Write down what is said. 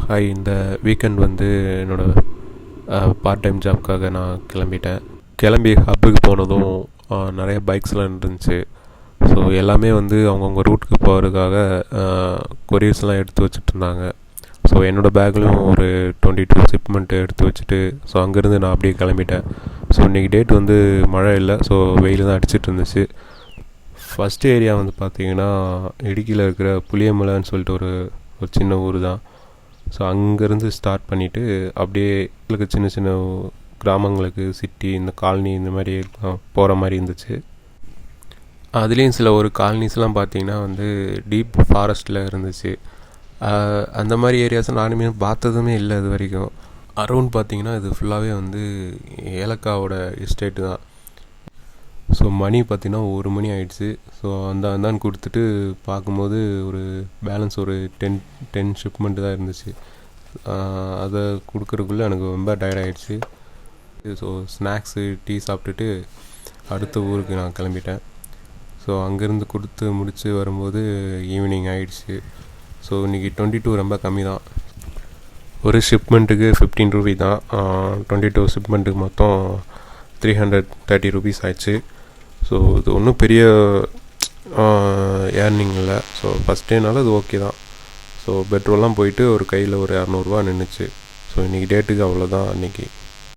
Hi, இந்த weekend வந்து என்னோடய பார்ட் டைம் ஜாப்க்காக நான் கிளம்பிட்டேன். கிளம்பி ஹப்புக்கு போனதும் நிறைய பைக்ஸ்லாம் இருந்துச்சு. ஸோ எல்லாமே வந்து அவங்கவுங்க ரூட்டுக்கு போகிறதுக்காக கொரியர்ஸ்லாம் எடுத்து வச்சுட்டு இருந்தாங்க. ஸோ என்னோடய பேக்லேயும் ஒரு 22 ஷிப்மெண்ட்டு எடுத்து வச்சுட்டு ஸோ அங்கேருந்து நான் அப்படியே கிளம்பிட்டேன். ஸோ இன்றைக்கி டேட் வந்து மழை இல்லை, ஸோ வெயில் தான் அடிச்சிட்டு இருந்துச்சு. ஃபஸ்ட்டு ஏரியா வந்து பார்த்திங்கன்னா இடுக்கியில் இருக்கிற புளியமலைன்னு சொல்லிட்டு ஒரு சின்ன ஊர் தான். ஸோ அங்கேருந்து ஸ்டார்ட் பண்ணிவிட்டு அப்படியே சின்ன சின்ன கிராமங்களுக்கு, சிட்டி, இந்த காலனி இந்த மாதிரி போகிற மாதிரி இருந்துச்சு. அதுலேயும் சில ஒரு காலனிஸ்லாம் பார்த்திங்கன்னா வந்து டீப் ஃபாரஸ்ட்டில் இருந்துச்சு. அந்த மாதிரி ஏரியாஸ் நானுமே பார்த்ததுமே இல்லை இது வரைக்கும். அரௌண்ட் பார்த்திங்கன்னா இது ஃபுல்லாகவே வந்து ஏலக்காவோட எஸ்டேட்டு தான். ஸோ மணி பார்த்திங்கன்னா 1 மணி ஆகிடுச்சு. ஸோ அந்தான்னு கொடுத்துட்டு பார்க்கும்போது ஒரு பேலன்ஸ் ஒரு 10 ஷிப்மெண்ட்டு தான் இருந்துச்சு. அதை கொடுக்குறதுக்குள்ளே எனக்கு ரொம்ப டயர்ட் ஆகிடுச்சு. ஸோ ஸ்நாக்ஸு, டீ சாப்பிட்டுட்டு அடுத்த ஊருக்கு நான் கிளம்பிட்டேன். ஸோ அங்கேருந்து கொடுத்து முடித்து வரும்போது ஈவினிங் ஆகிடுச்சு. ஸோ இன்றைக்கி 22 ரொம்ப கம்மி தான். ஒரு ஷிப்மெண்ட்டுக்கு 15 ரூபி தான். 22 ஷிப்மெண்ட்டுக்கு மொத்தம் 330 ருபீஸ் ஆயிடுச்சு. ஸோ இது ஒன்றும் பெரிய ஏர்னிங் இல்லை. ஸோ ஃபஸ்ட் டேனால அது ஓகே தான். ஸோ பெட்ரோல்லாம் போயிட்டு ஒரு கையில் ஒரு 200 ரூபா நின்றுச்சு. ஸோ இன்றைக்கி டேட்டுக்கு அவ்வளோதான். இன்றைக்கி